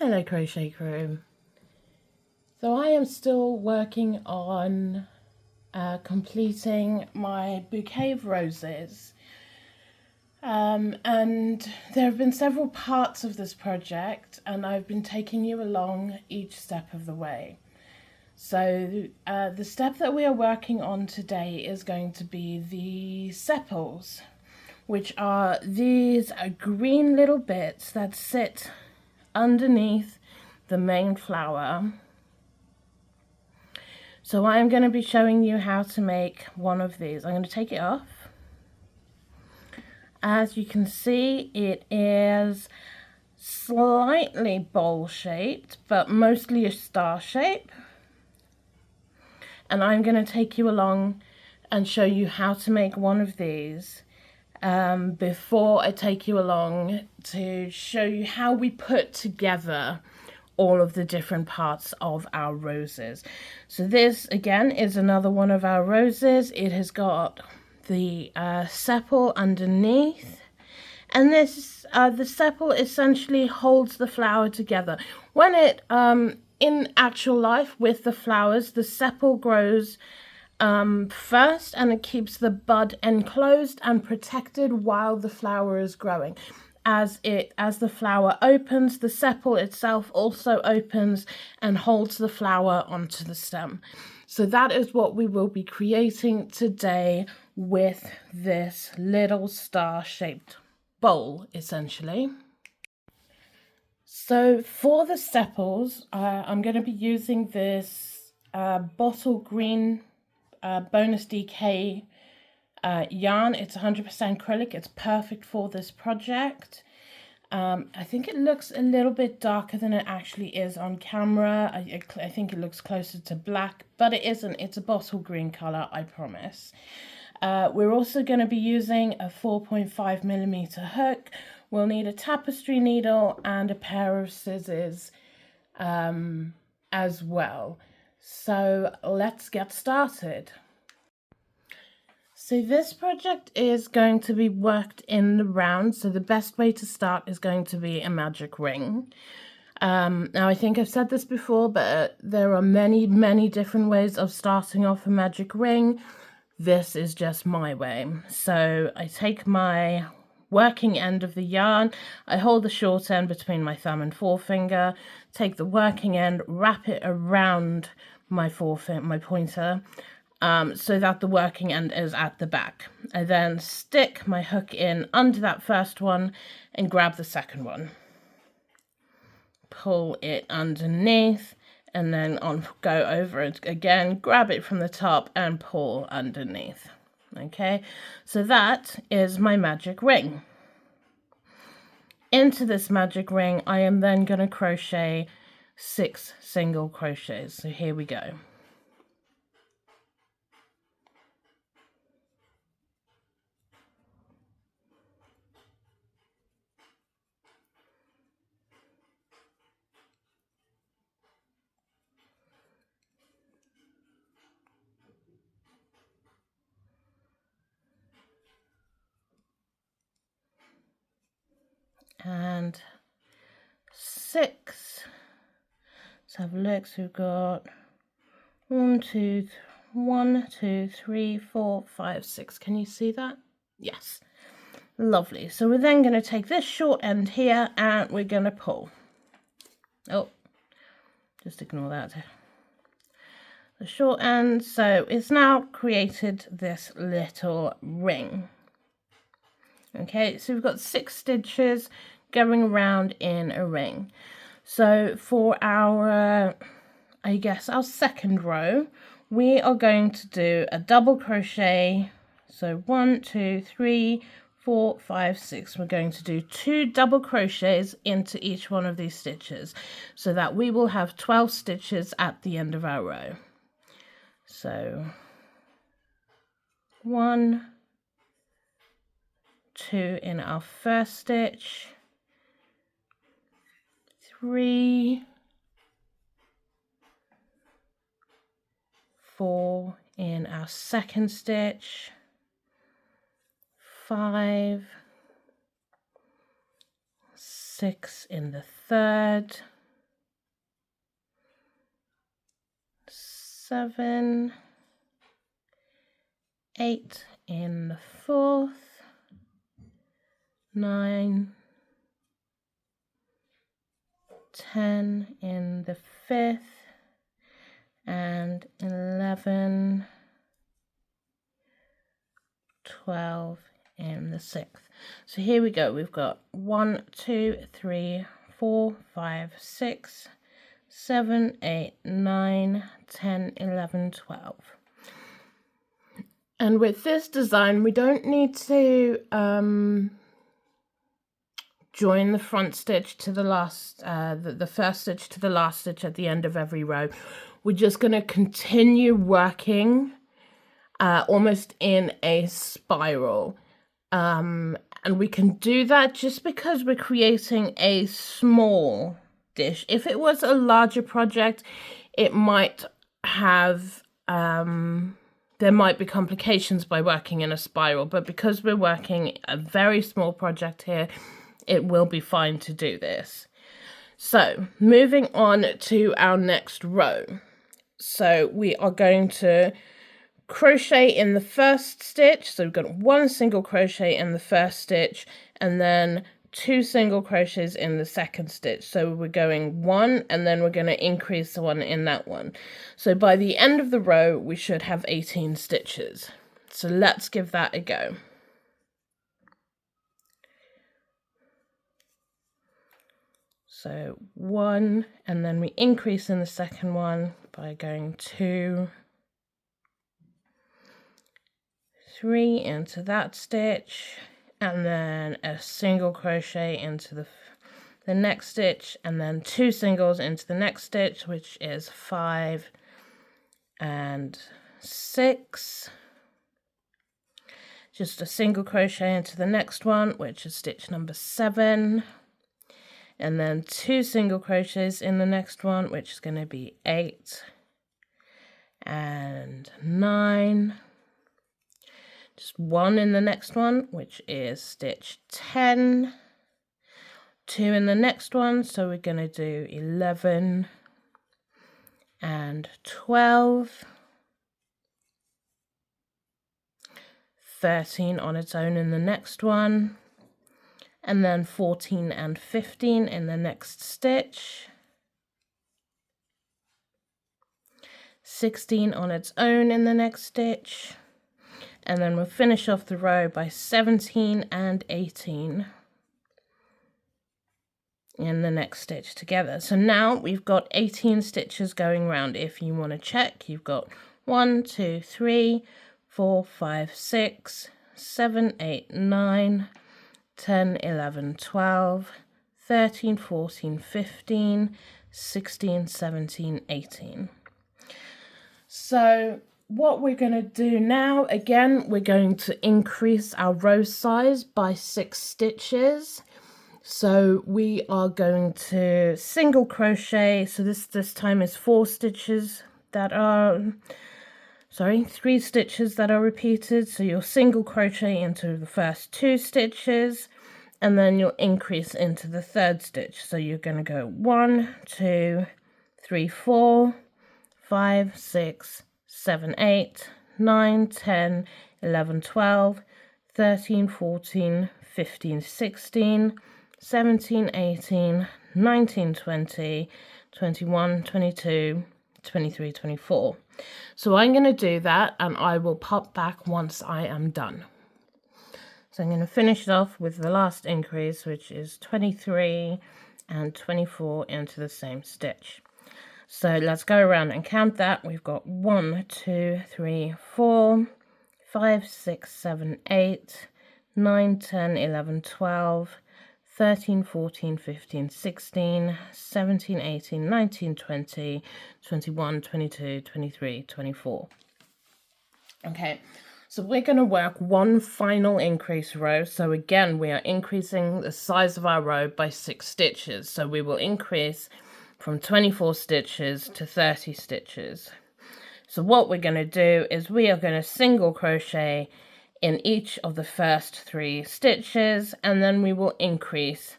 Hello Crochet Crew. So I am still working on completing my bouquet of roses, and there have been several parts of this project and I've been taking you along each step of the way. So the step that we are working on today is going to be the sepals, which are these green little bits that sit underneath the main flower. So I'm going to be showing you how to make one of these. I'm going to take it off. As you can see, it is slightly bowl shaped, but mostly a star shape. And I'm going to take you along and show you how to make one of these before I take you along to show you how we put together all of the different parts of our roses. So this again is another one of our roses. It has got the sepal underneath, and this the sepal essentially holds the flower together. When it in actual life with the flowers, the sepal grows first, and it keeps the bud enclosed and protected while the flower is growing. As the flower opens, the sepal itself also opens and holds the flower onto the stem. So that is what we will be creating today with this little star-shaped bowl, essentially. So for the sepals, I'm going to be using this bottle green bonus DK yarn. It's 100% acrylic. It's perfect for this project. I think it looks a little bit darker than it actually is on camera. I think it looks closer to black, but it isn't. It's a bottle green color, I promise. We're also going to be using a 4.5mm hook. We'll need a tapestry needle and a pair of scissors as well. So let's get started. So this project is going to be worked in the round, so the best way to start is going to be a magic ring. Now I think I've said this before, but there are many different ways of starting off a magic ring. This is just my way. So I take my working end of the yarn, I hold the short end between my thumb and forefinger, take the working end, wrap it around my pointer, so that the working end is at the back. I then stick my hook in under that first one and grab the second one. Pull it underneath and then go over it again, grab it from the top and pull underneath. Okay, so that is my magic ring. Into this magic ring, I am then going to crochet 6 single crochets. So here we go. And 6. Let's have a look. So we've got 1, 2, 3, 4, 5, 6. Can you see that? Yes. Lovely. So we're then going to take this short end here and we're going to pull. Oh, just ignore that. The short end. So it's now created this little ring. Okay, so we've got 6 stitches going around in a ring. So for our, I guess, our second row, we are going to do a double crochet. So 1, 2, 3, 4, 5, 6. We're going to do 2 double crochets into each one of these stitches so that we will have 12 stitches at the end of our row. So 1, 2 in our first stitch, 3, 4 in our second stitch, 5, 6 in the third, 7, 8 in the 4th, 9, 10 in the 5th, and 11, 12 in the 6th. So here we go. We've got 1, 2, 3, 4, 5, 6, 7, 8, 9, 10, 11, 12. And with this design, we don't need to join the front stitch to the last, the first stitch to the last stitch at the end of every row. We're just going to continue working almost in a spiral. And we can do that just because we're creating a small dish. If it was a larger project, it might have, there might be complications by working in a spiral, but because we're working a very small project here, it will be fine to do this. So moving on to our next row. So we are going to crochet in the first stitch. So we've got 1 single crochet in the first stitch and then 2 single crochets in the second stitch. So we're going 1 and then we're going to increase the one in that one. So by the end of the row, we should have 18 stitches. So let's give that a go. So 1, and then we increase in the second one by going 2, 3 into that stitch, and then a single crochet into the next stitch, and then 2 singles into the next stitch, which is 5 and 6. Just a single crochet into the next one, which is stitch number 7. And then 2 single crochets in the next one, which is going to be 8 and 9. Just 1 in the next one, which is stitch 10. 2 in the next one, so we're going to do 11 and 12. 13 on its own in the next one. And then 14 and 15 in the next stitch. 16 on its own in the next stitch. And then we'll finish off the row by 17 and 18 in the next stitch together. So now we've got 18 stitches going round. If you want to check, you've got 1, 2, 3, 4, 5, 6, 7, 8, 9, 10, 11, 12, 13, 14, 15, 16, 17, 18. So what we're going to do now, again, we're going to increase our row size by 6 stitches. So we are going to single crochet. So this time is 4 stitches that are, 3 stitches that are repeated. So you'll single crochet into the first 2 stitches and then you'll increase into the 3rd stitch. So you're going to go 1, 2, 3, 4, 5, 6, 7, 8, 9, 10, 11, 12, 13, 14, 15, 16, 17, 18, 19, 20, 21, 22, 23, 24. So I'm going to do that and I will pop back once I am done. So I'm going to finish it off with the last increase, which is 23 and 24 into the same stitch. So let's go around and count that. We've got 1, 2, 3, 4, 5, 6, 7, 8, 9, 10, 11, 12, 13, 14, 15, 16, 17, 18, 19, 20, 21, 22, 23, 24. Okay, so we're going to work one final increase row. So again, we are increasing the size of our row by 6 stitches. So we will increase from 24 stitches to 30 stitches. So what we're going to do is we are going to single crochet in each of the first 3 stitches, and then we will increase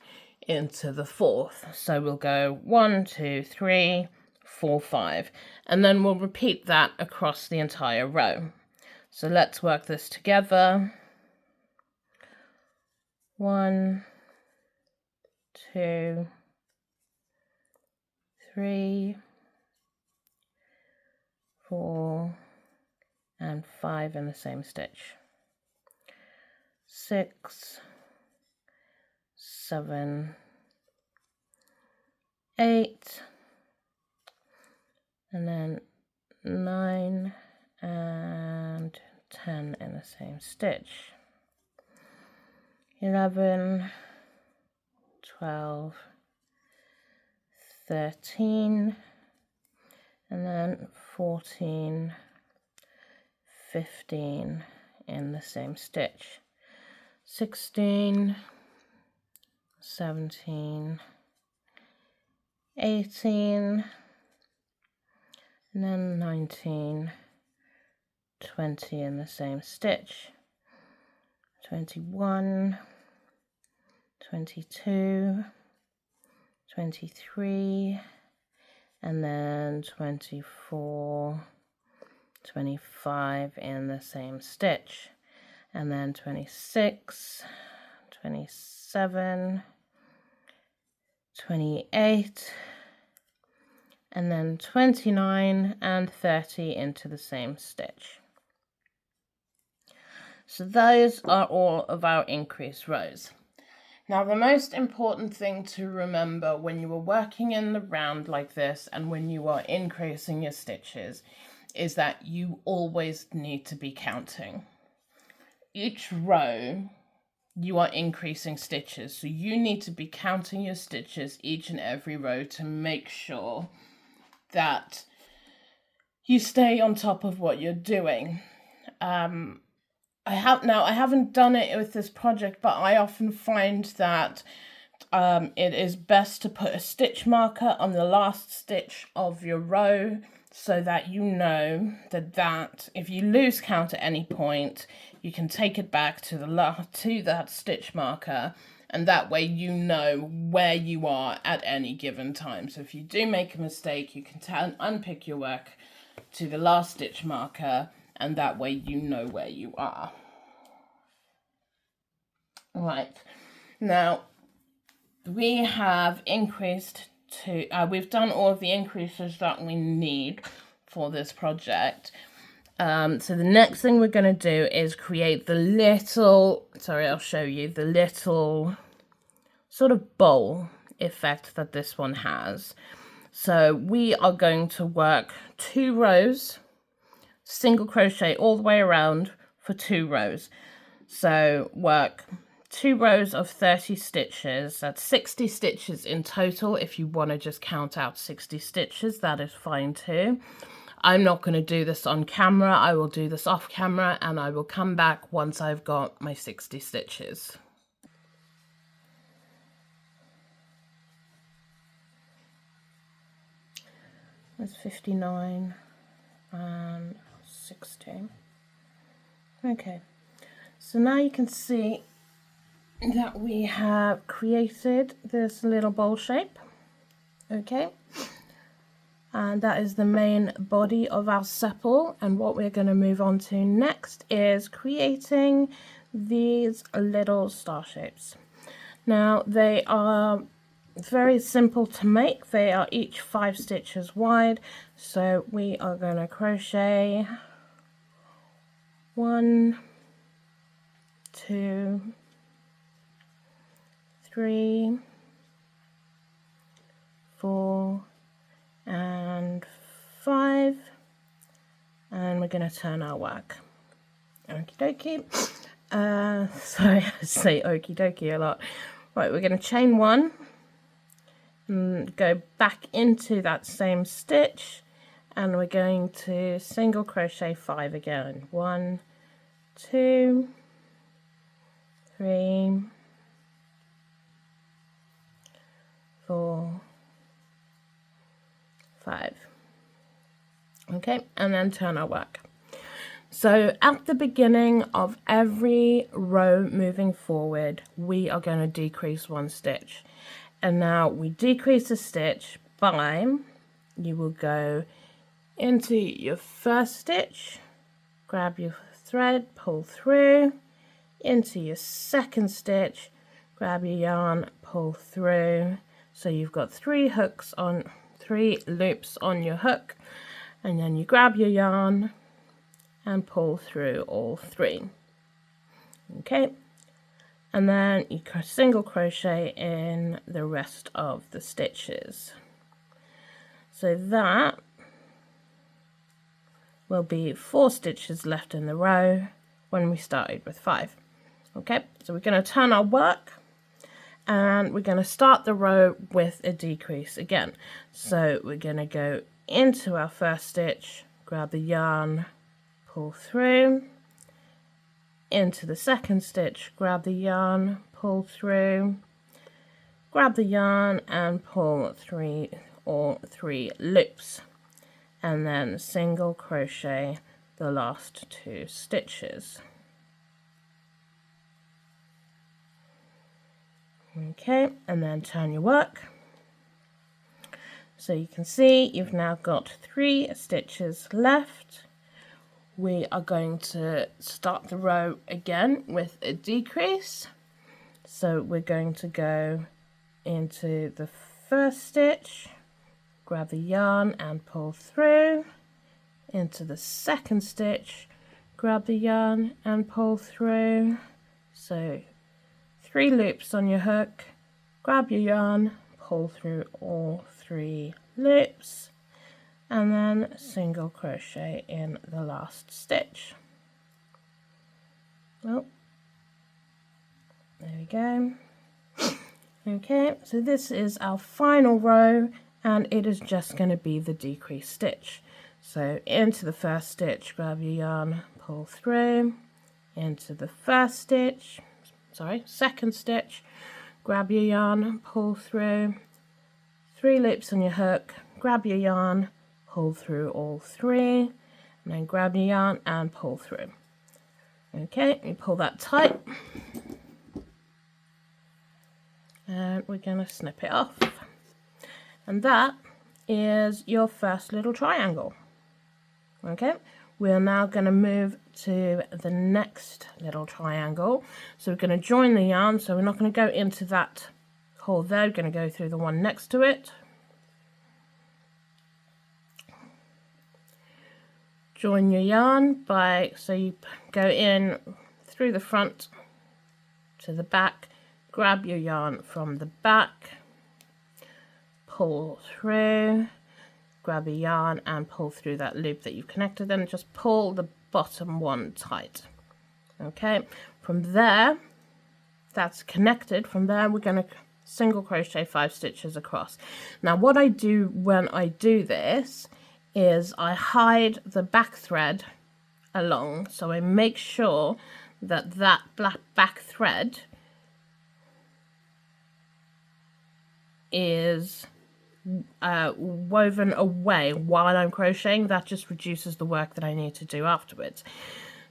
into the 4th. So we'll go 1, 2, 3, 4, 5, and then we'll repeat that across the entire row. So let's work this together. 1, 2, 3, 4, and 5 in the same stitch. 6, 7, 8, and then 9 and 10 in the same stitch. 11, 12, 13, and then 14, 15 in the same stitch. 16, 17, 18, and then 19, 20 in the same stitch. 21, 22, 23, and then 24, 25 in the same stitch, and then 26, 27, 28, and then 29 and 30 into the same stitch. So those are all of our increased rows. Now, the most important thing to remember when you are working in the round like this and when you are increasing your stitches is that you always need to be counting. Each row you are increasing stitches, so you need to be counting your stitches each and every row to make sure that you stay on top of what you're doing. I haven't done it with this project, but I often find that it is best to put a stitch marker on the last stitch of your row so that you know that if you lose count at any point, you can take it back to that stitch marker, and that way you know where you are at any given time. So if you do make a mistake, you can unpick your work to the last stitch marker, and that way you know where you are. Right, now we have increased to, we've done all of the increases that we need for this project. So the next thing we're going to do is create the little, I'll show you the little sort of bowl effect that this one has. So we are going to work 2 rows, single crochet all the way around for 2 rows. So work 2 rows of 30 stitches. That's 60 stitches in total. If you want to just count out 60 stitches, that is fine too. I'm not going to do this on camera. I will do this off camera, and I will come back once I've got my 60 stitches. That's 59 and 16. Okay, so now you can see that we have created this little bowl shape. Okay, and that is the main body of our sepal, and what we're going to move on to next is creating these little star shapes. Now they are very simple to make. They are each 5 stitches wide, so we are going to crochet 1, 2, 3, 4, and 5, and we're going to turn our work. Okie dokie. Sorry, I say okie dokie a lot. Right, we're going to chain 1 and go back into that same stitch, and we're going to single crochet 5 again. 1, 2, 3, 4, 5. Okay, and then turn our work. So at the beginning of every row moving forward, we are going to decrease 1 stitch. And now we decrease a stitch by you will go into your first stitch, grab your thread, pull through, into your second stitch, grab your yarn, pull through. So you've got 3 loops on your hook, and then you grab your yarn and pull through all 3. Okay, and then you single crochet in the rest of the stitches. So that will be 4 stitches left in the row when we started with 5. Okay, so we're going to turn our work and we're going to start the row with a decrease again. So we're going to go into our first stitch, grab the yarn, pull through, into the second stitch, grab the yarn, pull through, grab the yarn and pull all 3 loops, and then single crochet the last 2 stitches. Okay, and then turn your work. So you can see you've now got 3 stitches left. We are going to start the row again with a decrease. So we're going to go into the first stitch, grab the yarn and pull through, into the second stitch, grab the yarn and pull through. So 3 loops on your hook, grab your yarn, pull through all 3 loops, and then single crochet in the last stitch. Oh, there we go. Okay, so this is our final row, and it is just going to be the decrease stitch. So into the first stitch, grab your yarn, pull through, into the second stitch, grab your yarn, pull through, 3 loops on your hook, grab your yarn, pull through all 3, and then grab your yarn and pull through. Okay, you pull that tight, and we're going to snip it off. And that is your first little triangle. Okay, we're now going to move to the next little triangle. So we're going to join the yarn, so we're not going to go into that hole there, we're going to go through the one next to it. Join your yarn so you go in through the front to the back, grab your yarn from the back, pull through, grab a yarn and pull through that loop that you've connected, then just pull the bottom one tight. Okay, from there, that's connected. From there, we're going to single crochet 5 stitches across. Now what I do when I do this is I hide the back thread along, so I make sure that that back thread is woven away while I'm crocheting. That just reduces the work that I need to do afterwards.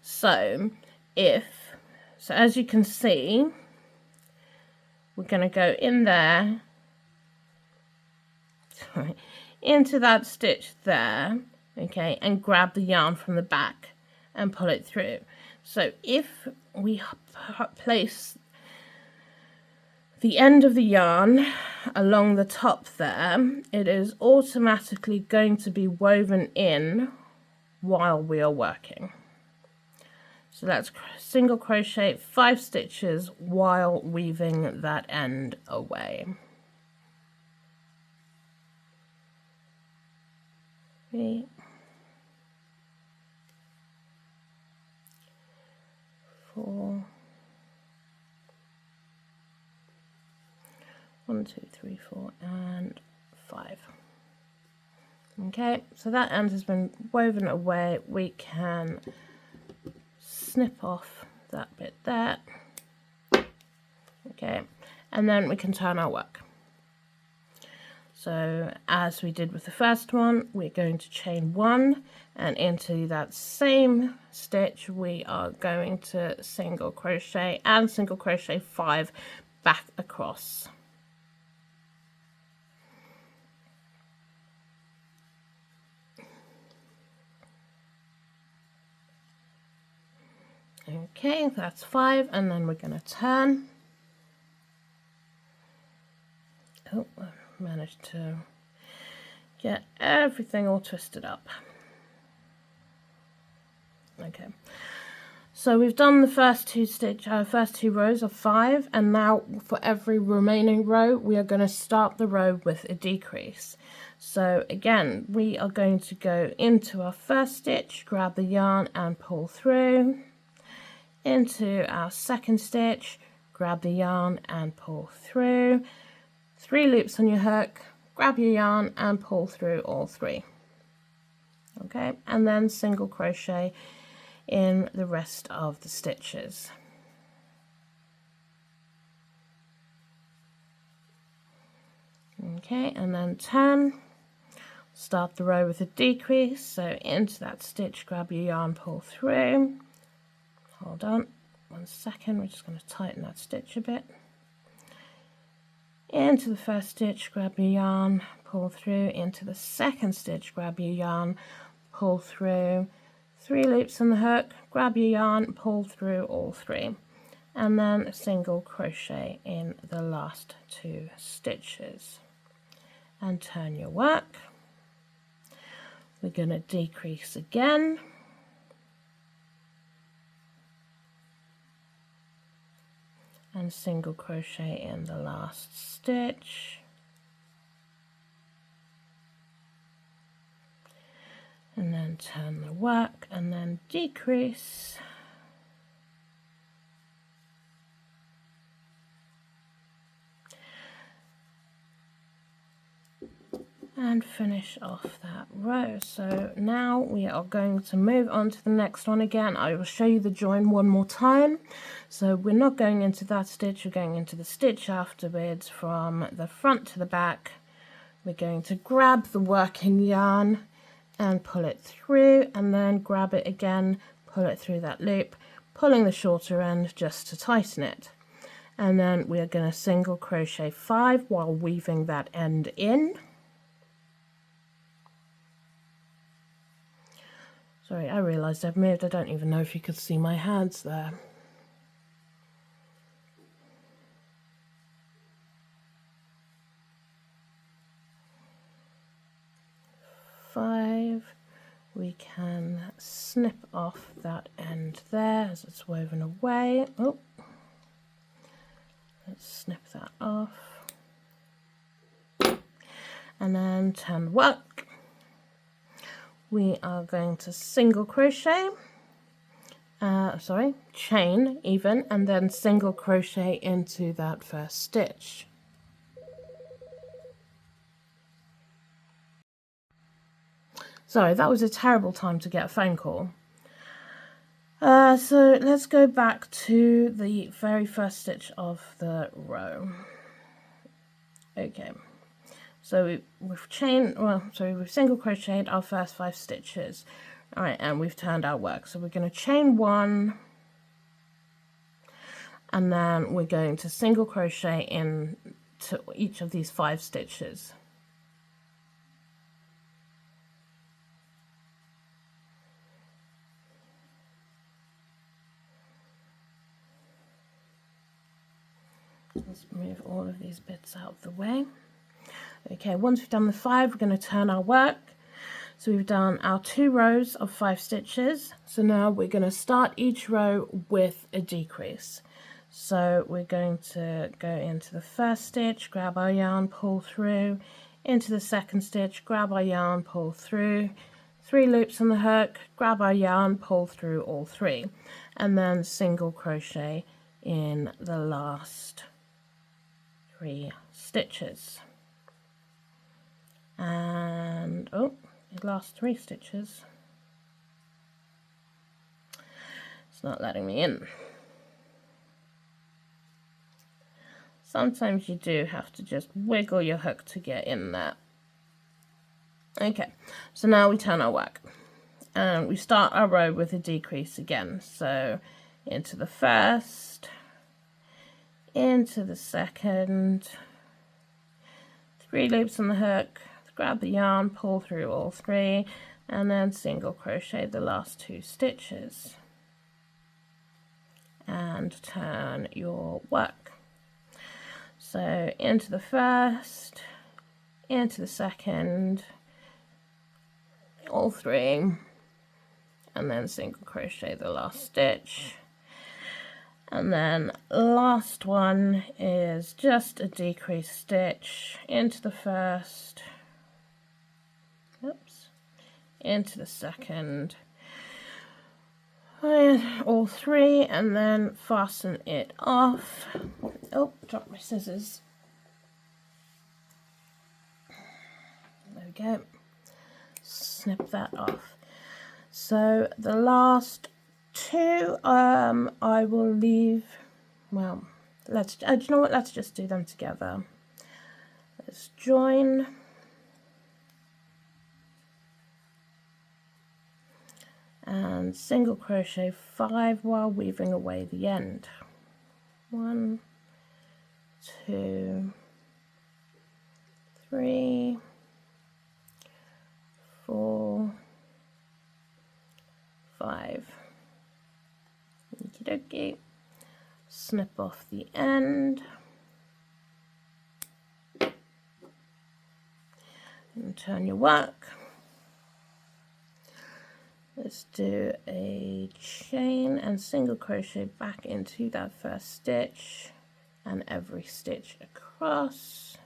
So as you can see, we're going to go in there, into that stitch there, okay, and grab the yarn from the back and pull it through. So if we place the end of the yarn along the top there, it is automatically going to be woven in while we are working. So that's single crochet 5 stitches while weaving that end away. 3, 4, 1, 2, 3, 4, and 5. Okay, so that end has been woven away. We can snip off that bit there. Okay, and then we can turn our work. So as we did with the first one, we're going to chain 1, and into that same stitch we are going to single crochet and single crochet 5 back across. Okay, that's 5, and then we're going to turn. Oh, I managed to get everything all twisted up. Okay, so we've done the first two rows of 5, and now for every remaining row we are going to start the row with a decrease. So again, we are going to go into our first stitch, grab the yarn and pull through, into our second stitch, grab the yarn and pull through, 3 loops on your hook, grab your yarn and pull through all 3. Okay, and then single crochet in the rest of the stitches. Okay, and then turn, start the row with a decrease, so into that stitch, grab your yarn, pull through. Hold on 1 second, we're just going to tighten that stitch a bit. Into the first stitch, grab your yarn, pull through, into the second stitch, grab your yarn, pull through, 3 loops on the hook, grab your yarn, pull through all 3, and then a single crochet in the last 2 stitches, and turn your work. We're going to decrease again, and single crochet in the last stitch, and then turn the work and then decrease, and finish off that row. So now we are going to move on to the next one again. I will show you the join one more time. So we're not going into that stitch, we're going into the stitch afterwards from the front to the back. We're going to grab the working yarn and pull it through, and then grab it again, pull it through that loop, pulling the shorter end just to tighten it. And then we are going to single crochet 5 while weaving that end in. Sorry, I realised I've moved. I don't even know if you could see my hands there. We can snip off that end there as it's woven away. Oh, let's snip that off. And then turn work. We are going to single crochet, chain even, and then single crochet into that first stitch. Sorry, that was a terrible time to get a phone call. So let's go back to the very first stitch of the row. Okay, so we've single crocheted our first 5 stitches. All right, and we've turned our work. So we're going to chain 1, and then we're going to single crochet in to each of these 5 stitches. Let's move all of these bits out of the way. Okay, once we've done the 5, we're going to turn our work. So we've done our 2 rows of 5 stitches. So now we're going to start each row with a decrease. So we're going to go into the first stitch, grab our yarn, pull through, into the second stitch, grab our yarn, pull through, 3 loops on the hook, grab our yarn, pull through all 3, and then single crochet in the last 3 stitches. And the last 3 stitches. It's not letting me in. Sometimes you do have to just wiggle your hook to get in there. Okay, so now we turn our work and we start our row with a decrease again. So into the first, into the second, 3 loops on the hook, grab the yarn, pull through all 3, and then single crochet the last 2 stitches. and turn your work. So into the first, into the second, all three, and then single crochet the last stitch. And then last one is just a decrease stitch into the first, oops, into the second, all three, and then fasten it off. Oh, drop my scissors. There we go. Snip that off. So the last two, I will leave. Well, do you know what? Let's just do them together. Let's join. And single crochet 5 while weaving away the end. 1, 2, 3, 4, 5. Okie dokie. Snip off the end. And turn your work. Let's do a chain and single crochet back into that first stitch and every stitch across.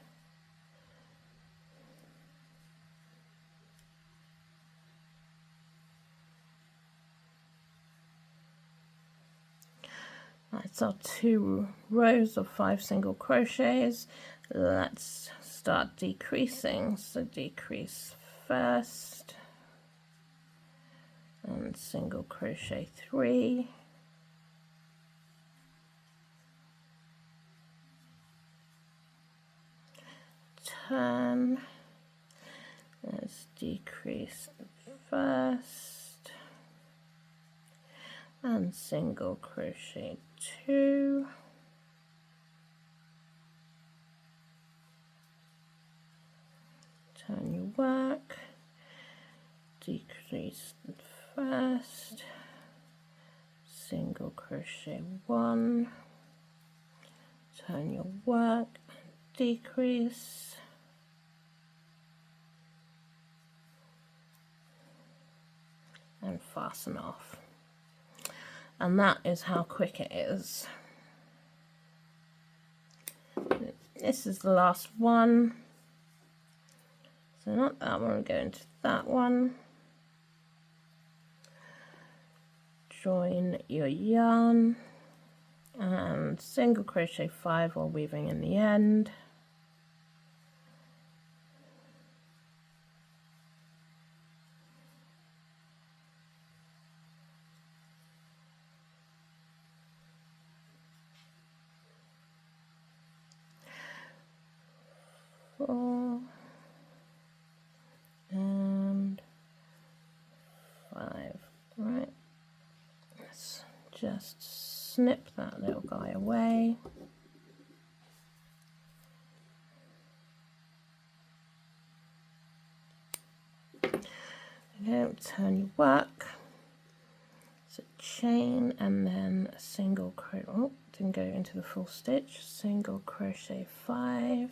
That's our 2 rows of 5 single crochets. Let's start decreasing. So decrease first and single crochet 3. Turn. Let's decrease first and single crochet 2. Turn your work, decrease first, single crochet 1, turn your work, decrease, and fasten off. And that is how quick it is. This is the last one. So not that one, we'll go into that one. Join your yarn and single crochet 5 while weaving in the end. Four and 5. Right, let's just snip that little guy away. Okay, turn your work. So chain and then a single crochet. Oh, didn't go into the full stitch. Single crochet 5.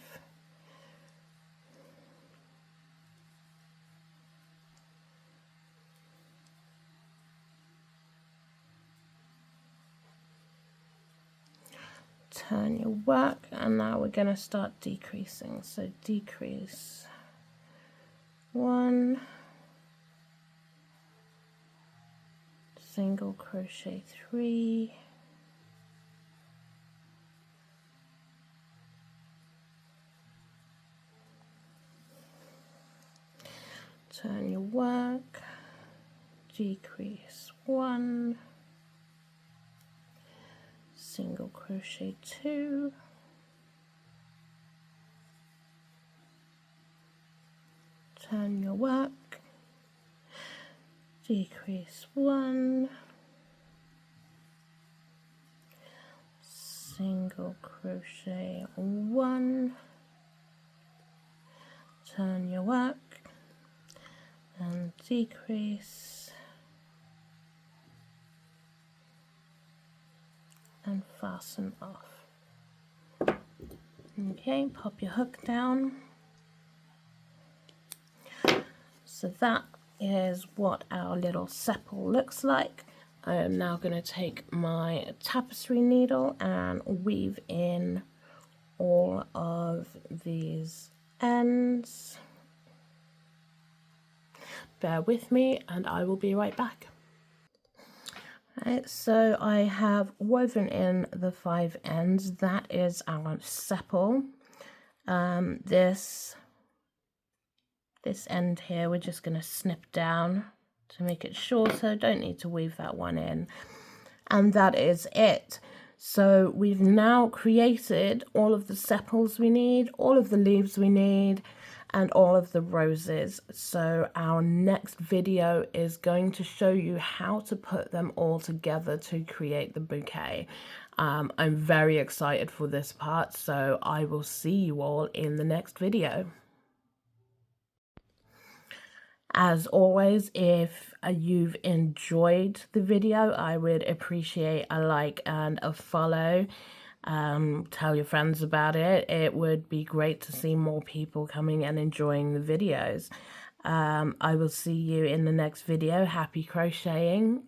Turn your work, and now we're going to start decreasing. So decrease 1, single crochet 3, turn your work, decrease 1, single crochet 2, turn your work, decrease 1, single crochet 1, turn your work and decrease, and fasten off. Okay, pop your hook down. So that is what our little sepal looks like. I am now going to take my tapestry needle and weave in all of these ends. Bear with me and I will be right back. Right, so I have woven in the 5 ends. That is our sepal. This end here we're just going to snip down to make it shorter. Don't need to weave that one in. And that is it. So we've now created all of the sepals we need, all of the leaves we need, and all of the roses. So our next video is going to show you how to put them all together to create the bouquet. I'm very excited for this part, so I will see you all in the next video. As always, if you've enjoyed the video, I would appreciate a like and a follow. Tell your friends about it. It would be great to see more people coming and enjoying the videos. I will see you in the next video. Happy crocheting.